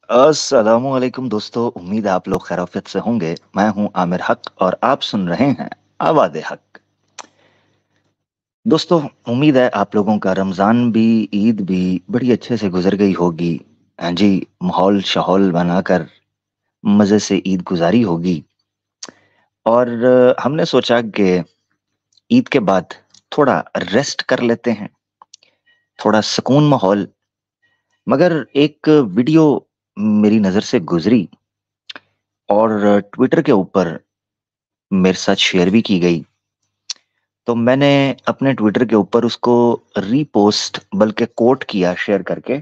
अस्सलामुअलैकुम दोस्तों, उम्मीद है आप लोग खैरियत से होंगे। मैं हूं आमिर हक और आप सुन रहे हैं आवाज़े हक। दोस्तों, उम्मीद है आप लोगों का रमज़ान भी, ईद भी बड़ी अच्छे से गुजर गई होगी। हाँ जी, माहौल शहौल बनाकर मज़े से ईद गुजारी होगी। और हमने सोचा कि ईद के बाद थोड़ा रेस्ट कर लेते हैं, थोड़ा सुकून माहौल। मगर एक वीडियो मेरी नज़र से गुजरी और ट्विटर के ऊपर मेरे साथ शेयर भी की गई। तो मैंने अपने ट्विटर के ऊपर उसको रीपोस्ट बल्कि कोट किया शेयर करके।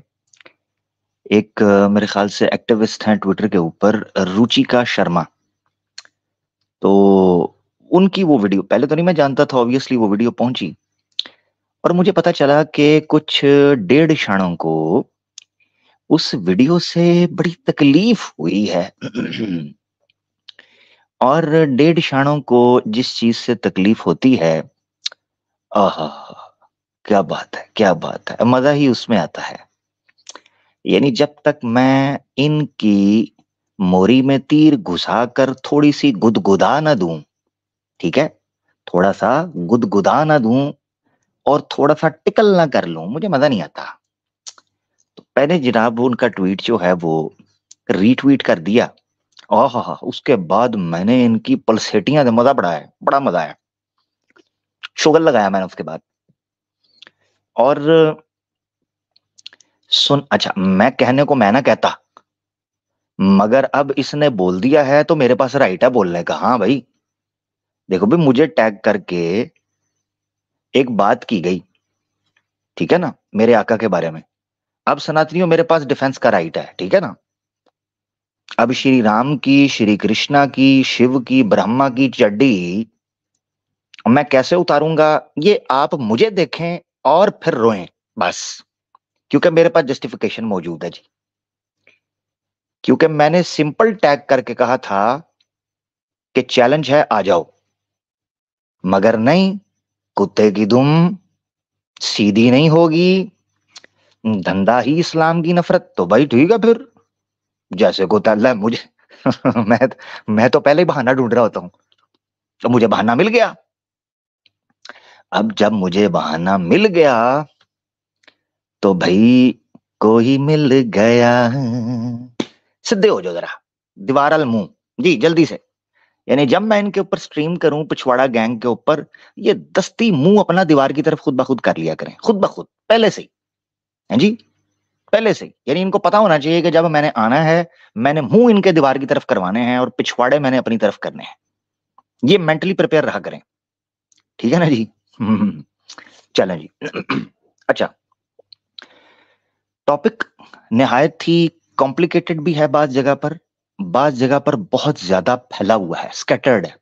एक मेरे ख्याल से एक्टिविस्ट हैं ट्विटर के ऊपर, रुचिका शर्मा। तो उनकी वो वीडियो पहले तो नहीं मैं जानता था, ऑब्वियसली वो वीडियो पहुंची और मुझे पता चला कि कुछ डेढ़ क्षणों को उस वीडियो से बड़ी तकलीफ हुई है। और डेढ़ क्षणों को जिस चीज से तकलीफ होती है, आहा, क्या बात है, क्या बात है, मजा ही उसमें आता है। यानी जब तक मैं इनकी मोरी में तीर घुसाकर थोड़ी सी गुदगुदा ना दूं, ठीक है, थोड़ा सा गुदगुदा ना दूं और थोड़ा सा टिकल ना कर लूं, मुझे मजा नहीं आता। तो पहले जनाब उनका ट्वीट जो है वो रीट्वीट कर दिया। आहा, उसके बाद मैंने इनकी पलसेटियां मजा बढ़ाया, बड़ा मजा आया। शुगर लगाया मैंने उसके बाद। और सुन, अच्छा, मैं कहने को मैं ना कहता, मगर अब इसने बोल दिया है तो मेरे पास राइट है बोलने का। हाँ भाई, देखो भी मुझे टैग करके एक बात की गई, ठीक है ना, मेरे आका के बारे में। अब सनातनियों, मेरे पास डिफेंस का राइट है, ठीक है ना। अब श्री राम की, श्री कृष्णा की, शिव की, ब्रह्मा की चड्डी मैं कैसे उतारूंगा, ये आप मुझे देखें और फिर रोएं बस। क्योंकि मेरे पास जस्टिफिकेशन मौजूद है जी। क्योंकि मैंने सिंपल टैग करके कहा था कि चैलेंज है, आ जाओ। मगर नहीं, कुत्ते की दुम सीधी नहीं होगी। धंधा ही इस्लाम की नफरत, तो भाई ठीक है फिर। जैसे को तल्ला मुझे मैं मैं तो पहले ही बहाना ढूंढ रहा होता हूँ, तो मुझे बहाना मिल गया। अब जब मुझे बहाना मिल गया तो भाई कोई मिल गया। सीधे हो जाओ जरा, दीवार मुंह जी जल्दी से। यानी जब मैं इनके ऊपर स्ट्रीम करूं पिछवाड़ा गैंग के ऊपर, ये दस्ती मुंह अपना दीवार की तरफ खुद ब खुद कर लिया करें, खुद ब खुद पहले से ही। है जी, पहले से ही। यानी इनको पता होना चाहिए कि जब मैंने आना है, मैंने मुंह इनके दीवार की तरफ करवाने हैं और पिछवाड़े मैंने अपनी तरफ करने हैं। ये मेंटली प्रिपेयर रहा करें, ठीक है ना जी। चलें जी। अच्छा, टॉपिक निहायत ही कॉम्प्लिकेटेड भी है, बाज जगह पर बहुत ज्यादा फैला हुआ है, स्कैटर्ड है।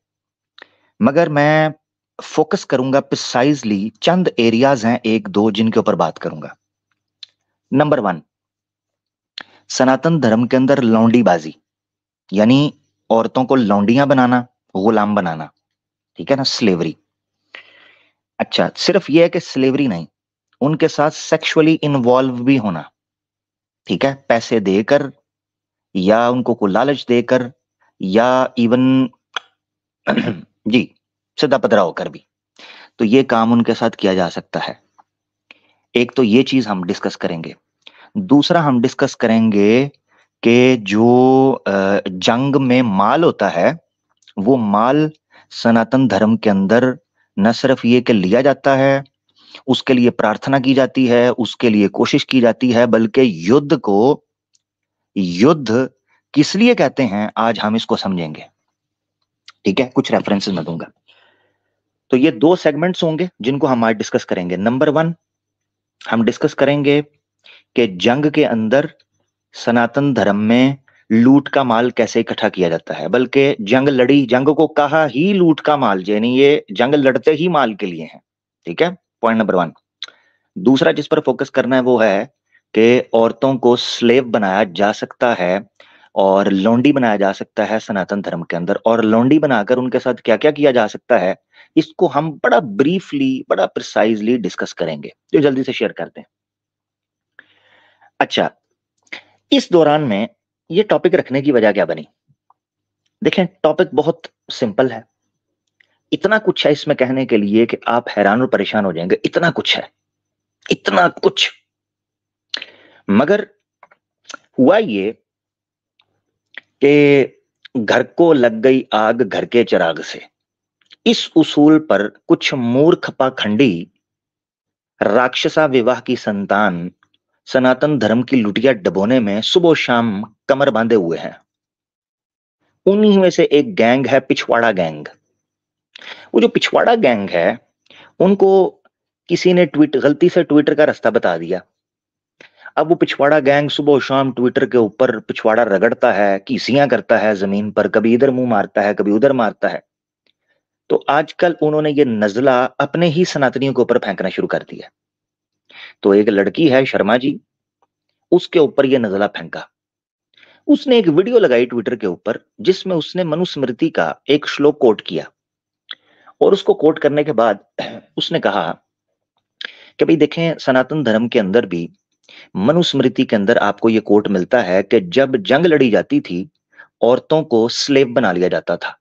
मगर मैं फोकस करूंगा प्रिसाइजली, चंद एरियाज हैं एक दो जिनके ऊपर बात करूंगा। नंबर वन, सनातन धर्म के अंदर लौंडीबाजी, यानी औरतों को लौंडियां बनाना, गुलाम बनाना, ठीक है ना, स्लेवरी। अच्छा, सिर्फ यह है कि स्लेवरी नहीं, उनके साथ सेक्सुअली इन्वॉल्व भी होना, ठीक है, पैसे देकर या उनको को लालच देकर या इवन जी सीधा पधरा होकर भी, तो ये काम उनके साथ किया जा सकता है। एक तो ये चीज हम डिस्कस करेंगे। दूसरा हम डिस्कस करेंगे कि जो जंग में माल होता है, वो माल सनातन धर्म के अंदर न सिर्फ ये कि लिया जाता है, उसके लिए प्रार्थना की जाती है, उसके लिए कोशिश की जाती है, बल्कि युद्ध किस लिए कहते हैं आज हम इसको समझेंगे। ठीक है, कुछ रेफरेंसेस मैं दूंगा। तो ये दो सेगमेंट्स होंगे जिनको हम आज डिस्कस करेंगे। नंबर वन, हम डिस्कस करेंगे कि जंग के अंदर सनातन धर्म में लूट का माल कैसे इकट्ठा किया जाता है, बल्कि जंग लड़ी, जंग को कहा ही लूट का माल, यानी ये जंग लड़ते ही माल के लिए है। ठीक है, पॉइंट नंबर वन। दूसरा जिस पर फोकस करना है वो है कि औरतों को स्लेव बनाया जा सकता है और लौंडी बनाया जा सकता है सनातन धर्म के अंदर, और लौंडी बनाकर उनके साथ क्या क्या किया जा सकता है, इसको हम बड़ा ब्रीफली, बड़ा प्रिसाइजली डिस्कस करेंगे। तो जल्दी से शेयर करते हैं। अच्छा, इस दौरान में ये टॉपिक रखने की वजह क्या बनी? देखें, टॉपिक बहुत सिंपल है। इतना कुछ है इसमें कहने के लिए कि आप हैरान और परेशान हो जाएंगे। इतना कुछ है, इतना कुछ। मगर हुआ ये कि घर को लग गई आग घर के चिराग से। इस उसूल पर कुछ मूर्ख पाखंडी राक्षसा विवाह की संतान सनातन धर्म की लुटिया डबोने में सुबह शाम कमर बांधे हुए हैं। उन्हीं में से एक गैंग है पिछवाड़ा गैंग। वो जो पिछवाड़ा गैंग है, उनको किसी ने गलती से ट्विटर का रास्ता बता दिया। अब वो पिछवाड़ा गैंग सुबह शाम ट्विटर के ऊपर पिछवाड़ा रगड़ता है, कीसियां करता है जमीन पर, कभी इधर मुंह मारता है, कभी उधर मारता है। तो आजकल उन्होंने ये नजला अपने ही सनातनियों के ऊपर फेंकना शुरू कर दिया। तो एक लड़की है शर्मा जी, उसके ऊपर ये नजला फेंका। उसने एक वीडियो लगाई ट्विटर के ऊपर जिसमें उसने मनुस्मृति का एक श्लोक कोट किया। और उसको कोट करने के बाद उसने कहा कि भाई देखें, सनातन धर्म के अंदर भी मनुस्मृति के अंदर आपको ये कोट मिलता है कि जब जंग लड़ी जाती थी औरतों को स्लेव बना लिया जाता था।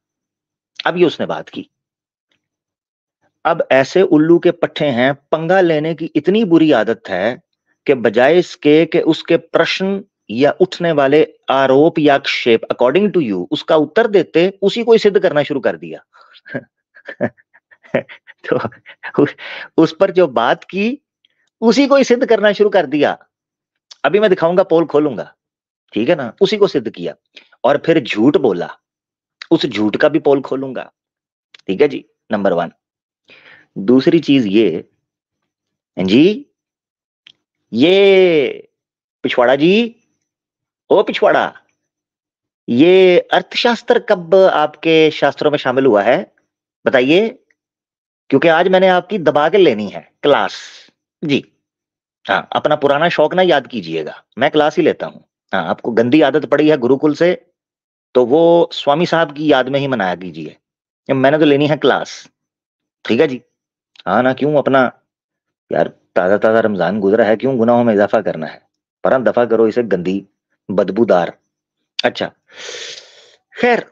अब ये उसने बात की। अब ऐसे उल्लू के पट्टे हैं, पंगा लेने की इतनी बुरी आदत है कि बजाय इसके कि उसके प्रश्न या उठने वाले आरोप या आक्षेप अकॉर्डिंग टू यू उसका उत्तर देते, उसी को ही सिद्ध करना शुरू कर दिया। तो उस पर जो बात की उसी को ही सिद्ध करना शुरू कर दिया। अभी मैं दिखाऊंगा, पोल खोलूंगा, ठीक है ना। उसी को सिद्ध किया और फिर झूठ बोला, उस झूठ का भी पोल खोलूंगा, ठीक है जी। नंबर 1। दूसरी चीज ये जी, ये पिछवाड़ा जी, ओ पिछवाड़ा, ये अर्थशास्त्र कब आपके शास्त्रों में शामिल हुआ है बताइए, क्योंकि आज मैंने आपकी दबा के लेनी है क्लास जी। हाँ, अपना पुराना शौक ना याद कीजिएगा, मैं क्लास ही लेता हूँ। हाँ, आपको गंदी आदत पड़ी है गुरुकुल से, तो वो स्वामी साहब की याद में ही मनाया कीजिए। मैंने तो लेनी है क्लास, ठीक है जी। हाँ ना, क्यों अपना यार, ताजा ताजा रमजान गुजरा है, क्यों गुनाहों में इजाफा करना है। पर दफा करो इसे, गंदी बदबूदार। अच्छा, खैर,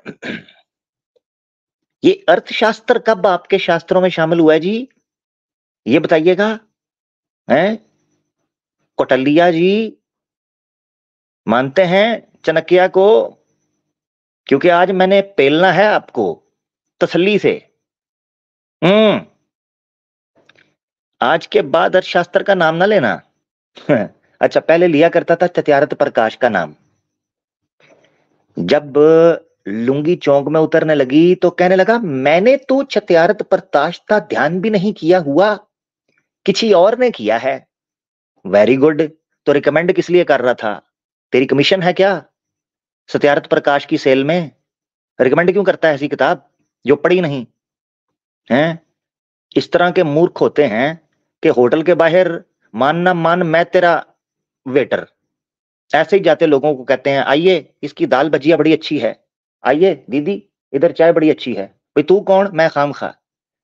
ये अर्थशास्त्र कब आपके शास्त्रों में शामिल हुआ है जी, ये बताइएगा। हैं कोटलिया जी, मानते हैं चाणक्य को? क्योंकि आज मैंने पेलना है आपको तसल्ली से। आज के बाद अर्थशास्त्र का नाम ना लेना। अच्छा, पहले लिया करता था चत्यारथ प्रकाश का नाम। जब लुंगी चौक में उतरने लगी तो कहने लगा, मैंने तो चत्यारथ प्रकाश का ध्यान भी नहीं किया हुआ, किसी और ने किया है। Very good. तो रिकमेंड किस लिए कर रहा था? तेरी कमीशन है क्या सत्यारथ प्रकाश की सेल में? रिकमेंड क्यों करता है ऐसी किताब जो पढ़ी नहीं है? इस तरह के मूर्ख होते हैं कि होटल के बाहर मान ना मान मैं तेरा वेटर, ऐसे ही जाते लोगों को कहते हैं, आइए इसकी दाल भजिया बड़ी अच्छी है, आइए दीदी इधर चाय बड़ी अच्छी है। भाई तू कौन? मैं खामखा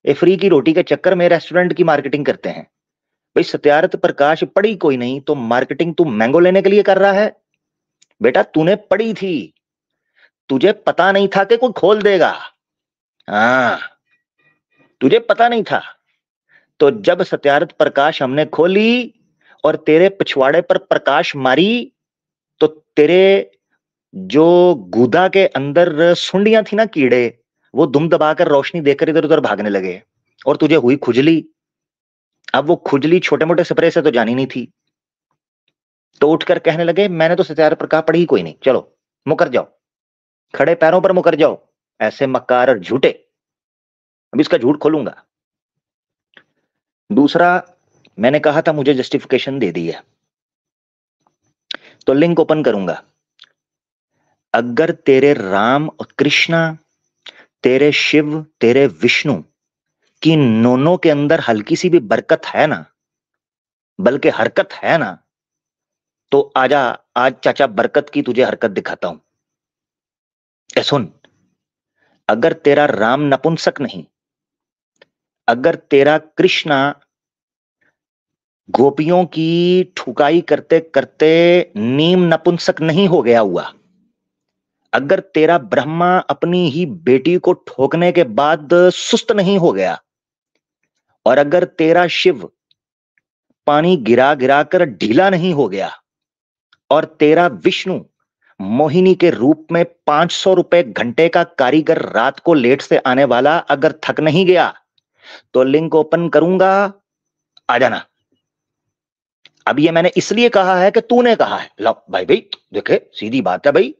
ये फ्री की रोटी के चक्कर में रेस्टोरेंट की मार्केटिंग करते हैं। भाई सत्यारथ प्रकाश पढ़ी कोई नहीं तो मार्केटिंग तू मैंगो लेने के लिए कर रहा है? बेटा तूने पढ़ी थी, तुझे पता नहीं था कि कोई खोल देगा। हाँ, तुझे पता नहीं था। तो जब सत्यारथ प्रकाश हमने खोली और तेरे पिछवाड़े पर प्रकाश मारी, तो तेरे जो गुदा के अंदर सुंडियां थी ना, कीड़े, वो दुम दबाकर रोशनी देकर इधर उधर भागने लगे और तुझे हुई खुजली। अब वो खुजली छोटे मोटे स्प्रे से तो जानी नहीं थी, तो उठकर कहने लगे, मैंने तो सत्यारथ प्रकाश पढ़ी कोई नहीं, चलो मुकर जाओ, खड़े पैरों पर मुकर जाओ, ऐसे मक्कार और झूठे। अब इसका झूठ खोलूंगा। दूसरा, मैंने कहा था मुझे जस्टिफिकेशन दे दी है, तो लिंक ओपन करूंगा। अगर तेरे राम और कृष्णा, तेरे शिव, तेरे विष्णु की नोनों के अंदर हल्की सी भी बरकत है ना, बल्कि हरकत है ना, तो आजा, आज चाचा बरकत की तुझे हरकत दिखाता हूं। ए सुन, अगर तेरा राम नपुंसक नहीं, अगर तेरा कृष्णा गोपियों की ठुकाई करते करते नीम नपुंसक नहीं हो गया हुआ, अगर तेरा ब्रह्मा अपनी ही बेटी को ठोकने के बाद सुस्त नहीं हो गया, और अगर तेरा शिव पानी गिरा गिरा कर ढीला नहीं हो गया, और तेरा विष्णु मोहिनी के रूप में 500 रुपए घंटे का कारीगर रात को लेट से आने वाला अगर थक नहीं गया, तो लिंक ओपन करूंगा, आ जाना। अब ये मैंने इसलिए कहा है कि तूने कहा है। लो भाई भाई देखे, सीधी बात है भाई,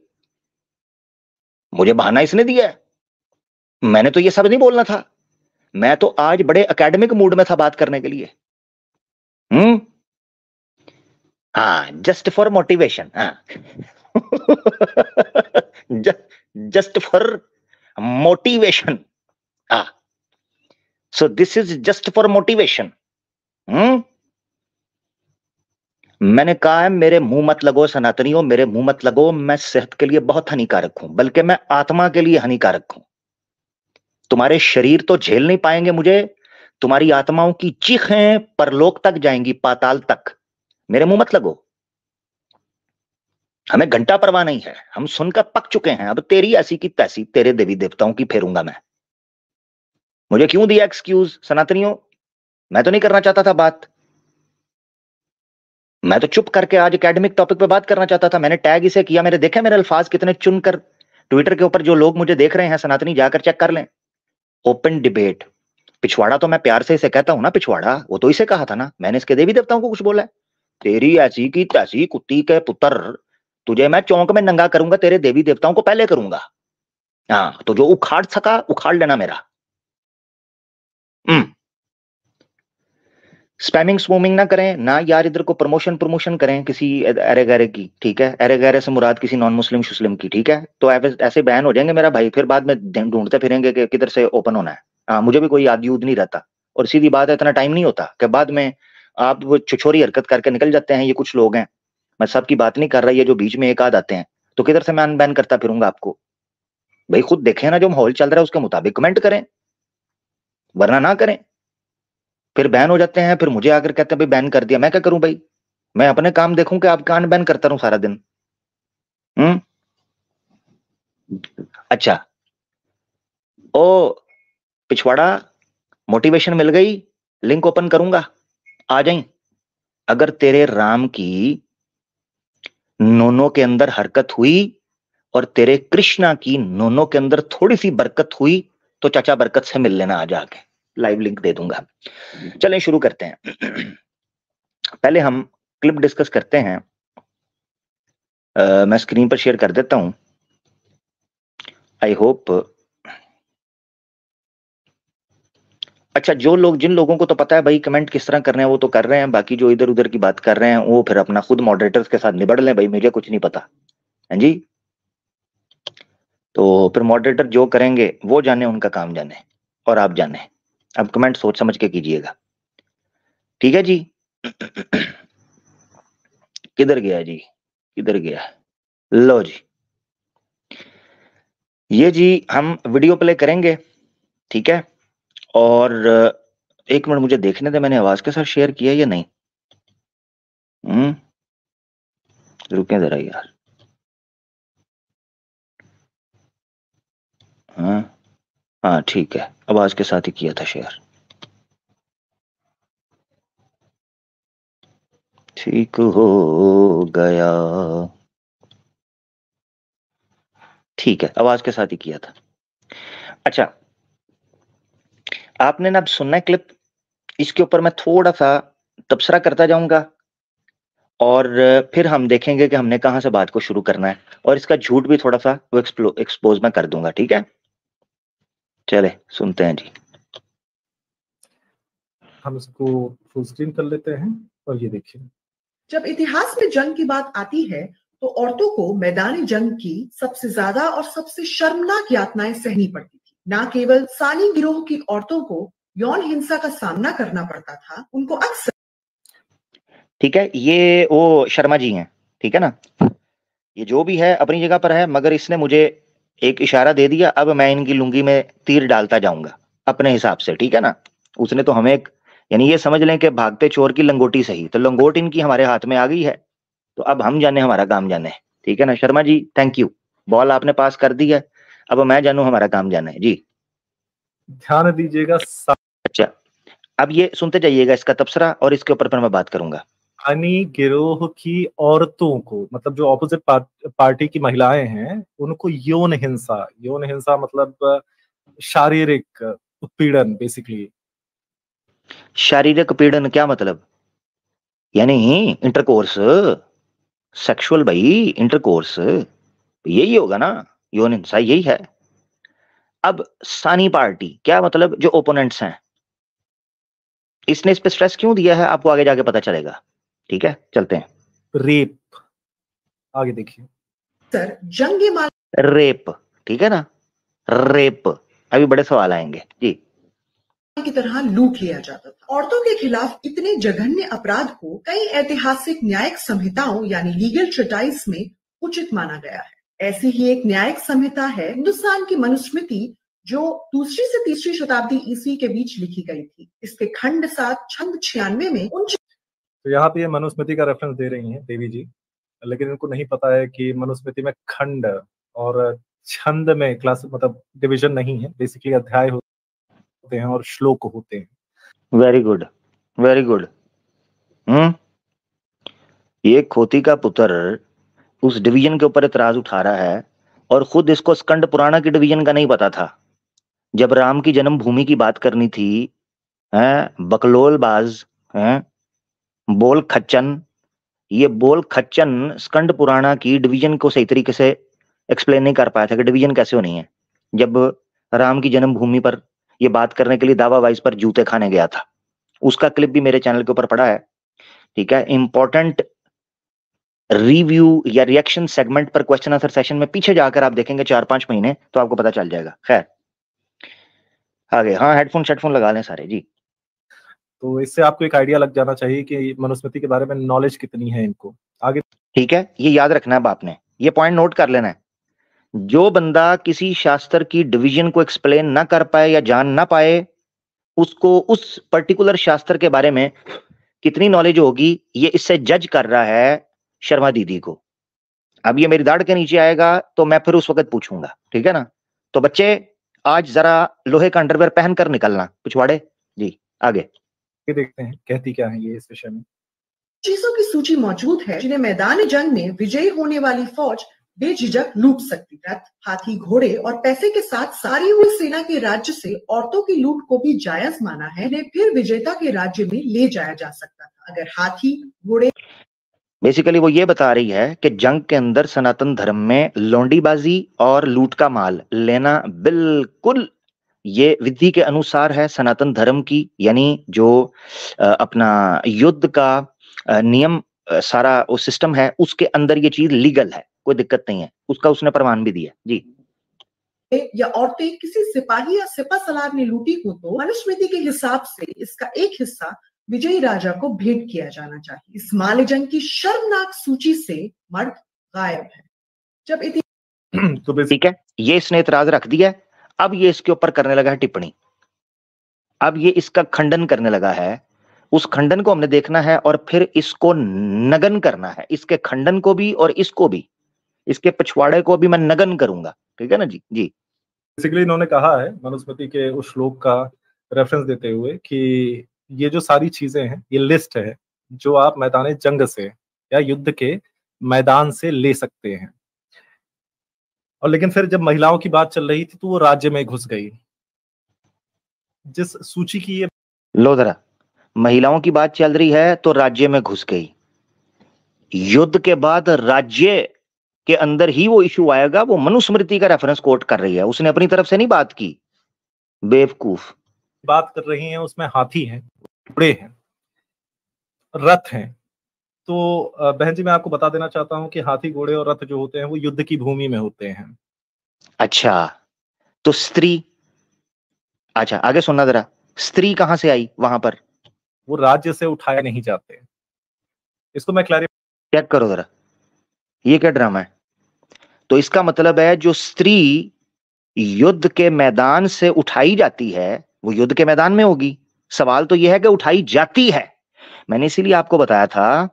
मुझे बहाना इसने दिया है, मैंने तो ये सब नहीं बोलना था। मैं तो आज बड़े एकेडमिक मूड में था बात करने के लिए। हाँ, जस्ट फॉर मोटिवेशन। हाँ जस्ट फॉर मोटिवेशन। हाँ, so this is just for motivation. मैंने कहा है मेरे मुंह मत लगो सनातनियों, मेरे मुंह मत लगो, मैं सेहत के लिए बहुत हानिकारक हूं, बल्कि मैं आत्मा के लिए हानिकारक हूं। तुम्हारे शरीर तो झेल नहीं पाएंगे मुझे, तुम्हारी आत्माओं की चीखें परलोक तक जाएंगी, पाताल तक। मेरे मुंह मत लगो, हमें घंटा परवाह नहीं है, हम सुनकर पक चुके हैं। अब तेरी ऐसी की तैसी तेरे देवी देवताओं की फेरूंगा मैं। मुझे क्यों दिया एक्सक्यूज सनातनियों? मैं तो नहीं करना चाहता था बात, मैं तो चुप करके आज एकेडमिक टॉपिक पे बात करना चाहता था। मैंने टैग इसे किया, मेरे देखे मेरे अल्फाज कितने चुनकर ट्विटर के ऊपर। जो लोग मुझे देख रहे हैं सनातनी, जाकर चेक कर लें। Open debate. पिछवाड़ा तो मैं प्यार से इसे कहता हूं ना, पिछवाड़ा, वो तो इसे कहा था ना, मैंने इसके देवी देवताओं को कुछ बोला है? तेरी ऐसी की तैसी कुत्ती के पुत्र, तुझे मैं चौंक में नंगा करूंगा, तेरे देवी देवताओं को पहले करूंगा। हाँ, तो जो उखाड़ सका उखाड़ लेना मेरा। स्पैमिंग स्पूमिंग ना करें ना यार, इधर को प्रमोशन करें किसी अरे गहरे की, ठीक है? अरे गहरे से मुराद किसी नॉन मुस्लिम शुस्लिम की, ठीक है? तो ऐसे बैन हो जाएंगे मेरा भाई, फिर बाद में ढूंढते फिरेंगे कि किधर से ओपन होना है। हाँ, मुझे भी कोई याद यूद नहीं रहता, और सीधी बात है, इतना टाइम नहीं होता कि बाद में आप वो छुछोरी हरकत करके निकल जाते हैं। ये कुछ लोग हैं, मैं सबकी बात नहीं कर रहा, ये जो बीच में एक आध आते हैं, तो किधर से मैं अनबैन करता फिरूंगा आपको? भाई खुद देखें ना, जो माहौल चल रहा है उसके मुताबिक कमेंट करें, वरना ना करें। फिर बैन हो जाते हैं, फिर मुझे आकर कहते हैं भाई बैन कर दिया। मैं क्या करूं भाई? मैं अपने काम देखूं कि आपका अनबैन करता रहूं सारा दिन? अच्छा, ओ पिछवाड़ा, मोटिवेशन मिल गई, लिंक ओपन करूंगा, आ जाई। अगर तेरे राम की नोनो के अंदर हरकत हुई और तेरे कृष्णा की नोनो के अंदर थोड़ी सी बरकत हुई, तो चाचा बरकत से मिल लेना, आ जाके लाइव लिंक दे दूंगा। चलें शुरू करते हैं। पहले हम क्लिप डिस्कस करते हैं। मैं स्क्रीन पर शेयर कर देता हूं। आई होप, अच्छा, जिन लोगों को तो पता है भाई कमेंट किस तरह करने हैं वो तो कर रहे हैं, बाकी जो इधर उधर की बात कर रहे हैं वो फिर अपना खुद मॉडरेटर्स के साथ निबड़ लें भाई, मुझे कुछ नहीं पता है जी। तो फिर मॉडरेटर जो करेंगे वो जाने, उनका काम जाने, और आप जाने। अब कमेंट सोच समझ के कीजिएगा, ठीक है जी? किधर गया जी, किधर गया? लो जी, ये जी हम वीडियो प्ले करेंगे, ठीक है? और एक मिनट मुझे देखने दे, मैंने आवाज के साथ शेयर किया या नहीं। रुकें जरा यार। हाँ हाँ, ठीक है, आवाज के साथ ही किया था शेयर। ठीक हो गया, ठीक है, आवाज के साथ ही किया था। अच्छा, आपने ना अब सुनना है क्लिप, इसके ऊपर मैं थोड़ा सा तबसरा करता जाऊंगा, और फिर हम देखेंगे कि हमने कहां से बात को शुरू करना है, और इसका झूठ भी थोड़ा सा वो एक्सपोज मैं कर दूंगा, ठीक है? चले सुनते हैं जी। हम इसको फुल स्क्रीन कर लेते हैं, और ये देखिए, जब इतिहास में जंग की बात आती है तो औरतों को मैदानी जंग की सबसे ज्यादा और सबसे शर्मनाक यातनाएं सहनी पड़ती थी। न केवल सानी गिरोह की औरतों को यौन हिंसा का सामना करना पड़ता था, उनको अक्सर, ठीक है, ये वो शर्मा जी हैं, ठीक है ना? ये जो भी है अपनी जगह पर है, मगर इसने मुझे एक इशारा दे दिया, अब मैं इनकी लुंगी में तीर डालता जाऊंगा अपने हिसाब से, ठीक है ना? उसने तो हमें यानी ये समझ लें कि भागते चोर की लंगोटी सही, तो लंगोट इनकी हमारे हाथ में आ गई है, तो अब हम जाने, हमारा काम जाने, ठीक है ना? Sharma ji thank you, ball आपने पास कर दी है, अब मैं जानू हमारा काम जाना है जी। ध्यान दीजिएगा, अच्छा, अब ये सुनते जाइएगा इसका तबसरा और इसके ऊपर फिर मैं बात करूंगा। सानी गिरोह की औरतों को, मतलब जो ऑपोजिट पार्टी की महिलाएं हैं, उनको यौन हिंसा मतलब शारीरिक उत्पीड़न बेसिकली। शारीरिक पीड़न क्या मतलब? यानी इंटरकोर्स, सेक्सुअल भाई, इंटरकोर्स यही होगा ना, यौन हिंसा यही है। अब सानी पार्टी क्या मतलब, जो ओपोनेंट्स हैं, इसने इस पे स्ट्रेस क्यों दिया है आपको आगे जाके पता चलेगा। ठीक है, चलते हैं। रेप, आगे देखिए। सर जंगे माल रेप, ठीक है ना, रेप, अभी बड़े सवाल आएंगे जी। की तरह लूट लिया जाता था। औरतों के खिलाफ इतने जघन्य अपराध को कई ऐतिहासिक न्यायिक संहिताओं यानी लीगल ट्रिटाइज में उचित माना गया है। ऐसी ही एक न्यायिक संहिता है हिंदुस्तान की मनुस्मृति, जो 2वीं से 3वीं शताब्दी ईस्वी के बीच लिखी गई थी। इसके खंड 7 छंद 96 में तो यहाँ पे ये मनुस्मृति का रेफरेंस दे रही हैं देवी जी, लेकिन इनको नहीं पता है कि मनुस्मृति में खंड और छंद में क्लास मतलब डिवीजन नहीं है, बेसिकली अध्याय होते हैं और श्लोक होते हैं। Very good, very good. ये खोती का पुत्र उस डिवीजन के ऊपर इतराज उठा रहा है और खुद इसको स्कंद पुराण की डिवीजन का नहीं पता था। जब राम की जन्मभूमि की बात करनी थी, हैं बकलोलबाज, हैं बोल खच्चन, ये बोल खच्चन स्कंद पुराणा की डिवीजन को सही तरीके से एक्सप्लेन नहीं कर पाया था कि डिवीजन कैसे होनी है, जब राम की जन्मभूमि पर ये बात करने के लिए दावा वाइस पर जूते खाने गया था। उसका क्लिप भी मेरे चैनल के ऊपर पड़ा है। ठीक है, इंपॉर्टेंट रिव्यू या रिएक्शन सेगमेंट पर क्वेश्चन आंसर सेशन में पीछे जाकर आप देखेंगे 4-5 महीने, तो आपको पता चल जाएगा। खैर आगे, हाँ हेडफोन लगा लें सारे जी। तो इससे आपको एक आइडिया लग जाना चाहिए कि मनुस्मृति के बारे में नॉलेज कितनी है इनको। आगे ठीक है, ये याद रखना है आपने, ये पॉइंट नोट कर लेना है। जो बंदा किसी शास्त्र की डिवीजन को एक्सप्लेन ना कर पाए या जान ना पाए, उसको उस पर्टिकुलर शास्त्र के बारे में कितनी नॉलेज होगी, ये इससे जज कर रहा है शर्मा दीदी को। अब ये मेरी दाढ़ के नीचे आएगा तो मैं फिर उस वक्त पूछूंगा, ठीक है ना। तो बच्चे आज जरा लोहे का अंडरवेयर पहनकर निकलना पिछवाड़े जी। आगे देखते हैं कहती क्या है ये इस विषय में। चीजों की सूची मौजूद है जिन्हें मैदान जंग में विजयी होने वाली फौज बेझिझक लूट सकती। रथ, हाथी, घोड़े और पैसे के साथ सारी हुई सेना के राज्य से औरतों की लूट को भी जायज माना है। इन्हें फिर विजेता के राज्य में ले जाया जा सकता था। अगर हाथी, घोड़े, बेसिकली वो ये बता रही है कि जंग के अंदर सनातन धर्म में लौंडीबाजी और लूट का माल लेना बिल्कुल ये विधि के अनुसार है सनातन धर्म की, यानी जो अपना युद्ध का नियम सारा वो सिस्टम है, उसके अंदर ये चीज लीगल है, कोई दिक्कत नहीं है। उसका उसने प्रमाण भी दिया जी। या औरतें किसी सिपाही या सिपा सलार ने लूटी हो तो मनुस्मृति के हिसाब से इसका एक हिस्सा विजयी राजा को भेंट किया जाना चाहिए। इस माल्यजंग की शर्मनाक सूची से मर्द गायब है। जब तो ठीक है, ये इसने इतराज रख दिया। अब ये इसके ऊपर करने लगा है टिप्पणी। अब ये इसका खंडन करने लगा है। उस खंडन को हमने देखना है और फिर इसको नगन करना है, इसके खंडन को भी और इसको भी, इसके पिछवाड़े को भी मैं नगन करूंगा। ठीक है ना जी। जी बेसिकली इन्होंने कहा है मनुस्मृति के उस श्लोक का रेफरेंस देते हुए कि ये जो सारी चीजें हैं ये लिस्ट है जो आप मैदान जंग से या युद्ध के मैदान से ले सकते हैं। और लेकिन फिर जब महिलाओं की बात चल रही थी तो वो राज्य में घुस गई। जिस सूची की ये लो जरा, महिलाओं की बात चल रही है तो राज्य में घुस गई। युद्ध के बाद राज्य के अंदर ही वो इशू आएगा। वो मनुस्मृति का रेफरेंस कोट कर रही है, उसने अपनी तरफ से नहीं बात की। बेवकूफ बात कर रही हैं उसमें हाथी हैं, घोड़े हैं, रथ हैं। तो बहन जी मैं आपको बता देना चाहता हूं कि हाथी, घोड़े और रथ जो होते हैं वो युद्ध की भूमि में होते हैं। अच्छा, तो स्त्री, अच्छा आगे सुनना जरा, स्त्री कहां से आई वहां पर? वो राज्य से उठाए नहीं जाते। इसको मैं क्लैरिफाई चेक करो जरा, ये क्या ड्रामा है। तो इसका मतलब है जो स्त्री युद्ध के मैदान से उठाई जाती है वो युद्ध के मैदान में होगी। सवाल तो यह है कि उठाई जाती है। मैंने इसीलिए आपको बताया था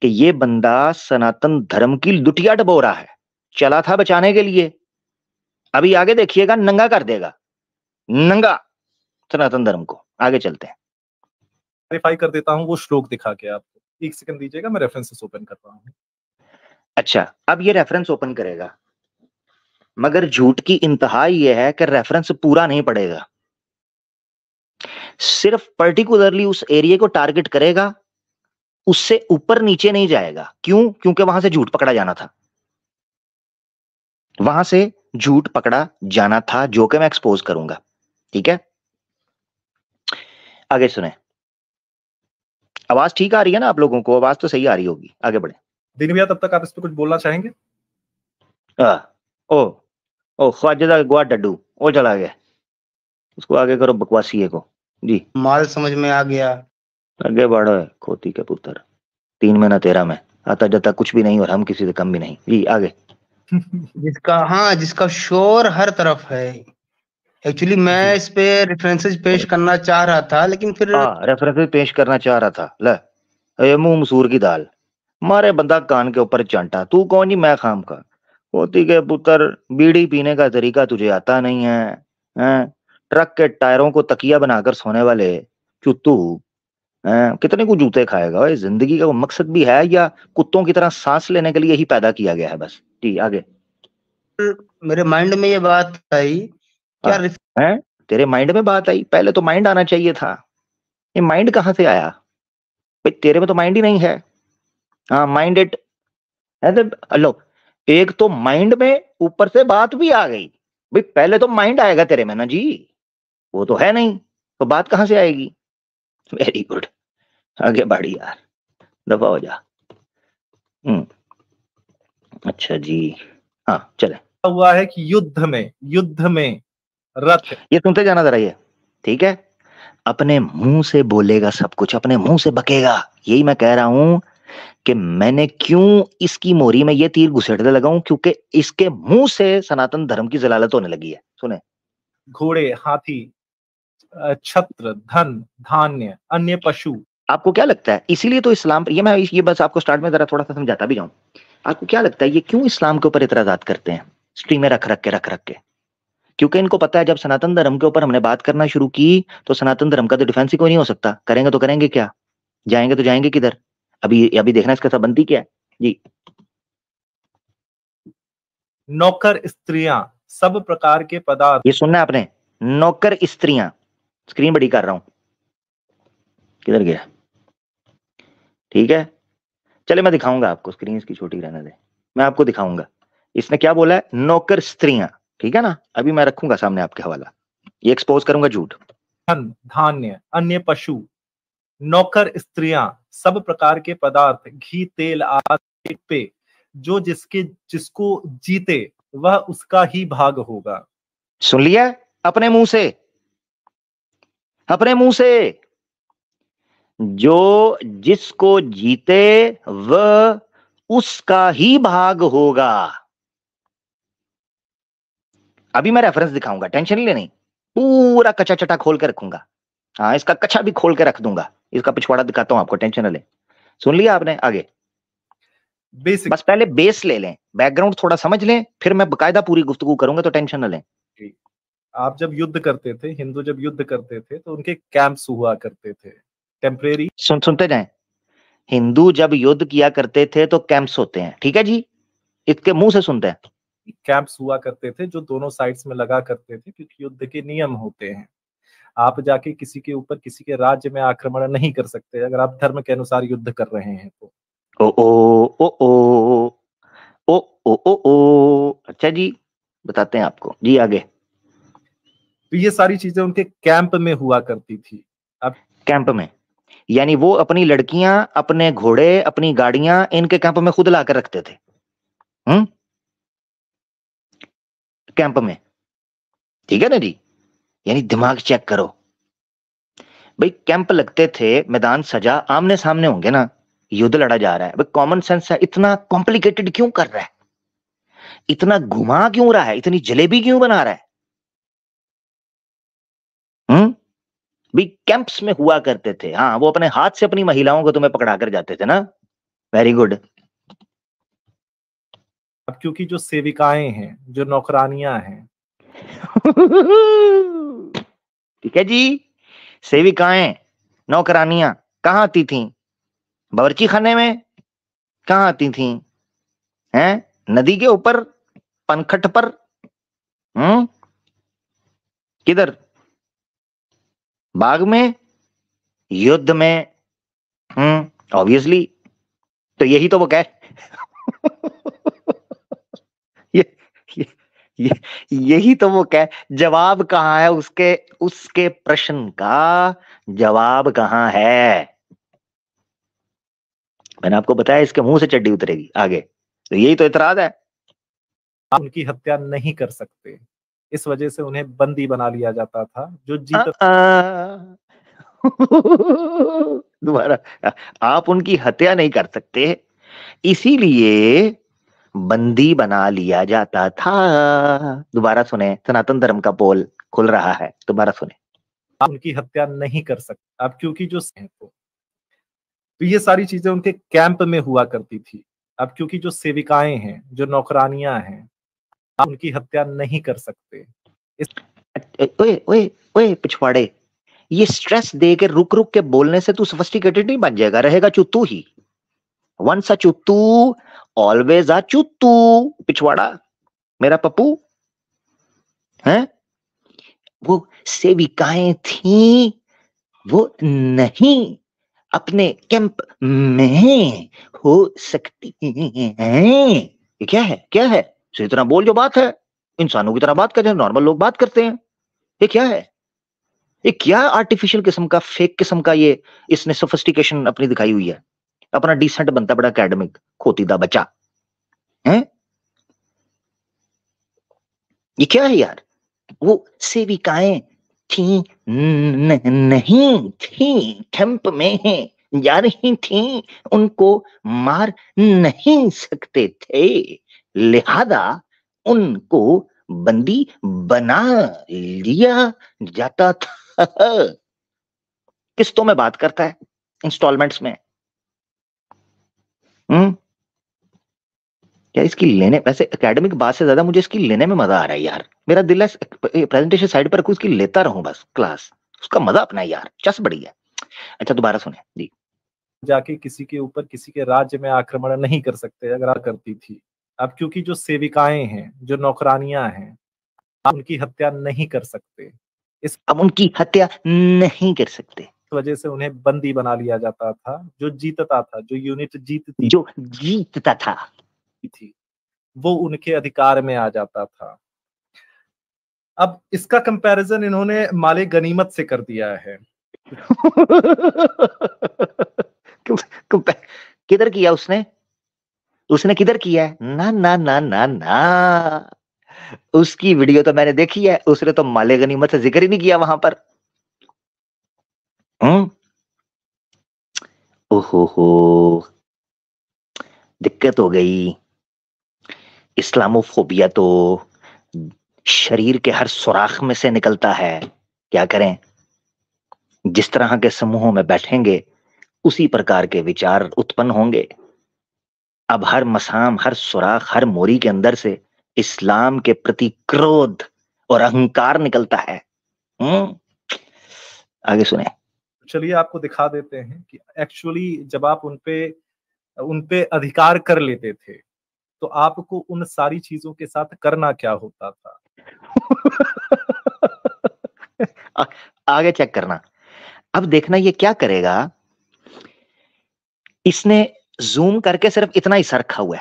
कि ये बंदा सनातन धर्म की लुटिया डबो रहा है। चला था बचाने के लिए, अभी आगे देखिएगा नंगा कर देगा, नंगा सनातन धर्म को। आगे चलते हैं। वेरीफाई कर देता हूँ वो श्लोक दिखा के आपको, 1 सेकंड दीजिएगा, मैं रेफरेंसेस ओपन कर रहा हूँ। अच्छा, अब ये रेफरेंस ओपन करेगा, मगर झूठ की इंतहा ये है कि रेफरेंस पूरा नहीं पड़ेगा, सिर्फ पर्टिकुलरली उस एरिया को टारगेट करेगा, उससे ऊपर नीचे नहीं जाएगा। क्यों? क्योंकि वहां से झूठ पकड़ा जाना था, वहां से झूठ पकड़ा जाना था, जो कि मैं एक्सपोज करूंगा। ठीक है, आगे सुने। आवाज ठीक आ रही है ना आप लोगों को? आवाज तो सही आ रही होगी। आगे बढ़े। दिन भैया, तब तक आप इस पे कुछ बोलना चाहेंगे? ओ ओ ख्वाजा गुआ डड्डू वो चला गया, उसको आगे करो बकवासी को जी। माल समझ में आ गया। आगे बढ़ो खोती के पुत्र, 3 में ना 13 में, आता जाता कुछ भी नहीं और हम किसी से कम भी नहीं जी। आगे। जिसका शोर हर तरफ है। एक्चुअली मैं इस पे रेफरेंसेस पेश करना चाह रहा था, लेकिन फिर रेफरेंसेस पेश करना चाह रहा था। ले ये मुंह मसूर की दाल मारे बंदा कान के ऊपर चांटा, तू कौन जी मैं खाम का? खोती के पुत्र, बीड़ी पीने का तरीका तुझे आता नहीं है, हैं? ट्रक के टायरों को तकिया बनाकर सोने वाले चुत्तू, कितने को जूते खाएगा? भाई जिंदगी का मकसद भी है या कुत्तों की तरह सांस लेने के लिए ही पैदा किया गया है बस? जी आगे। मेरे माइंड में ये बात आई, क्या है तेरे माइंड में बात आई? पहले तो माइंड आना चाहिए था, ये माइंड कहां से आया भाई? तेरे में तो माइंड ही नहीं है। हाँ माइंडेड है तो लो, एक तो माइंड में ऊपर से बात भी आ गई भाई। पहले तो माइंड आएगा तेरे में ना जी, वो तो है नहीं, तो बात कहां से आएगी? वेरी गुड, आगे बढ़ी यार, दफा हो जा। अच्छा जी, हाँ चले। हुआ है कि युद्ध में रथ, ये सुनते जाना जरा ये, ठीक है? अपने मुंह से बोलेगा सब कुछ, अपने मुंह से बकेगा। यही मैं कह रहा हूं कि मैंने क्यों इसकी मोरी में ये तीर घुसेड़ने लगा हूं, क्योंकि इसके मुंह से सनातन धर्म की जलालत होने लगी है। सुने, घोड़े, हाथी, छत्र, धन, धान्य, अन्य पशु। आपको क्या लगता है इसीलिए तो इस्लाम, ये बस आपको स्टार्ट में जरा थोड़ा सा समझाता भी जाऊं। आपको क्या लगता है ये क्यों इस्लाम के ऊपर इतराजात करते हैं स्ट्रीमें रख रख के? क्योंकि इनको पता है जब सनातन धर्म के ऊपर हमने बात करना शुरू की तो सनातन धर्म का तो डिफेंस ही कोई नहीं हो सकता। करेंगे तो करेंगे क्या, जाएंगे तो जाएंगे किधर? अभी देखना इसका संबंधी क्या है जी। नौकर स्त्रियां, सब प्रकार के पदार्थ। ये सुनना है आपने, नौकर स्त्रियां। स्क्रीन बड़ी कर रहा हूं, किधर गया? ठीक है, चले मैं दिखाऊंगा आपको, स्क्रीन इसकी छोटी रहने दे, मैं आपको दिखाऊंगा। इसने क्या बोला है? नौकर स्त्रियां, ठीक है ना? अभी मैं रखूंगा सामने आपके हवाला, ये एक्सपोज करूंगा झूठ। धन, धान्य, अन्य पशु, नौकर स्त्रियां, सब प्रकार के पदार्थ, घी, तेल आदि पे, जो जिसको जीते वह उसका ही भाग होगा। सुन लिया? अपने मुंह से, अपने मुंह से, जो जिसको जीते वह उसका ही भाग होगा। अभी मैं रेफरेंस दिखाऊंगा, टेंशन नहीं लेनी, पूरा कच्चा चटा खोल के रखूंगा। हाँ इसका कच्चा भी खोल के रख दूंगा, इसका पिछवाड़ा दिखाता हूं आपको, टेंशन न ले। सुन लिया आपने? आगे। बेसिक, बस पहले बेस ले लें, बैकग्राउंड थोड़ा समझ लें, फिर मैं बकायदा पूरी गुफ्तगू करूंगा, तो टेंशन न लें। आप जब युद्ध करते थे, हिंदू जब युद्ध करते थे तो उनके कैंप्स हुआ करते थे टेम्परेरी। सुनते जाएं, हिंदू जब युद्ध किया करते थे तो कैंप्स होते हैं, ठीक है जी? इसके मुंह से सुनते हैं। कैंप्स हुआ करते थे जो दोनों साइड्स में लगा करते थे, क्योंकि युद्ध के नियम होते हैं। आप जाके किसी के ऊपर, किसी के राज्य में आक्रमण नहीं कर सकते अगर आप धर्म के अनुसार युद्ध कर रहे हैं तो। ओ ओ ओ ओ ओ ओ ओ ओ, अच्छा जी, बताते हैं आपको जी। आगे। तो ये सारी चीजें उनके कैंप में हुआ करती थी। अब कैंप में यानी वो अपनी लड़कियां, अपने घोड़े, अपनी गाड़ियां इनके कैंप में खुद लाकर रखते थे। कैंप में, ठीक है ना जी? यानी दिमाग चेक करो भाई, कैंप लगते थे, मैदान सजा, आमने सामने होंगे ना, युद्ध लड़ा जा रहा है भाई, कॉमन सेंस है। इतना कॉम्प्लिकेटेड क्यों कर रहा है? इतना घुमा क्यों रहा है? इतनी जलेबी क्यों बना रहा है? भी कैंप्स में हुआ करते थे। हाँ वो अपने हाथ से अपनी महिलाओं को तुम्हें पकड़ा कर जाते थे ना। Very good. क्योंकि जो सेविकाएं हैं, जो नौकरानियां हैं, ठीक है जी, सेविकाएं नौकरानियां कहाँ आती थीं? बावर्ची खाने में कहाँ आती थीं? हैं? नदी के ऊपर, पनखट पर, किधर? बाग में, युद्ध में, ऑब्वियसली। तो यही तो वो कह ये, ये, यही तो वो कह, जवाब कहाँ है उसके प्रश्न का जवाब कहाँ है? मैंने आपको बताया इसके मुंह से चड्डी उतरेगी आगे। तो यही तो इतराज है। आप उनकी हत्या नहीं कर सकते, इस वजह से उन्हें बंदी बना लिया जाता था। जो दोबारा, आप उनकी हत्या नहीं कर सकते, इसीलिए बंदी बना लिया जाता था। दोबारा सुने, सनातन धर्म का पोल खुल रहा है, दोबारा सुने। आप उनकी हत्या नहीं कर सकते, आप क्योंकि जो तो ये सारी चीजें उनके कैंप में हुआ करती थी। अब क्योंकि जो सेविकाएं हैं, जो नौकरानियां हैं, आप उनकी हत्या नहीं कर सकते। ओए ओए ओए पिछवाड़े, ये स्ट्रेस दे के रुक रुक के बोलने से तू सोफिस्टिकेटेड नहीं बन जाएगा, रहेगा चुत्तू ही। Once a चुत्तू always a चुत्तू। पिछवाड़ा मेरा पप्पू है, वो सेविकाएं थी, वो नहीं अपने कैंप में हो सकती हैं। ये क्या है? क्या है? तो इतना बोल जो बात है, इंसानों की तरह बात कर, नॉर्मल लोग बात करते हैं। ये क्या है? ये क्या आर्टिफिशियल किस्म का, फेक किस्म का ये इसने सोफिस्टिकेशन अपनी दिखाई हुई है। अपना डिसेंट बनता बड़ा एकेडमिक खोतीदा बच्चा है। ये क्या है यार? वो सेविकाएं थी नहीं थी, कैंप में जा रही थी, उनको मार नहीं सकते थे, लिहाजा उनको बंदी बना लिया जाता था। किस्तों में बात करता है, इंस्टॉलमेंट्स में। यार इसकी लेने, वैसे एकेडमिक बात से ज्यादा मुझे इसकी लेने में मजा आ रहा है यार। मेरा दिल है प्रेजेंटेशन साइड पर रखूं, इसकी लेता रहूं बस क्लास, उसका मजा अपना है यार, चस बड़ी है। अच्छा दोबारा सुने जी। जाके किसी के ऊपर, किसी के राज्य में आक्रमण नहीं कर सकते अगर करती थी। अब क्योंकि जो सेविकाएं हैं, जो नौकरानियां हैं, आप उनकी हत्या नहीं कर सकते, इस अब उनकी हत्या नहीं कर सकते, वजह से उन्हें बंदी बना लिया जाता था। जो जीतता था, जो यूनिट जीतती जो जीतता था थी, वो उनके अधिकार में आ जाता था। अब इसका कंपैरिजन इन्होंने माले गनीमत से कर दिया है। किधर किया उसने? उसने किधर किया है? ना ना ना ना ना, उसकी वीडियो तो मैंने देखी है, उसने तो माले गनीमत से जिक्र ही नहीं किया वहां पर। ओहो, दिक्कत हो गई। इस्लामोफोबिया तो शरीर के हर सुराख में से निकलता है, क्या करें? जिस तरह के समूहों में बैठेंगे उसी प्रकार के विचार उत्पन्न होंगे। अब हर मसाम, हर सुराख, हर मोरी के अंदर से इस्लाम के प्रति क्रोध और अहंकार निकलता है। आगे सुने। चलिए आपको दिखा देते हैं कि एक्चुअली जब आप उनपे अधिकार कर लेते थे तो आपको उन सारी चीजों के साथ करना क्या होता था। आगे चेक करना। अब देखना ये क्या करेगा। इसने जूम करके सिर्फ इतना हिस्सा रखा हुआ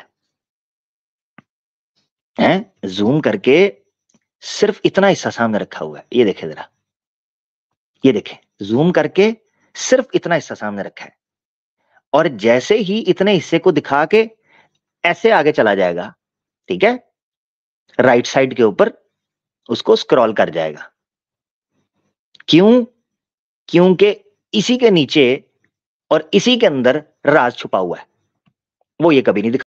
है, जूम करके सिर्फ इतना हिस्सा सामने रखा हुआ है। ये देखे जरा, ये देखे, जूम करके सिर्फ इतना हिस्सा सामने रखा है, और जैसे ही इतने हिस्से को दिखा के ऐसे आगे चला जाएगा, ठीक है, राइट साइड के ऊपर उसको स्क्रॉल कर जाएगा। क्यों? क्योंकि इसी के नीचे और इसी के अंदर राज छुपा हुआ है, वो ये कभी नहीं दिखा।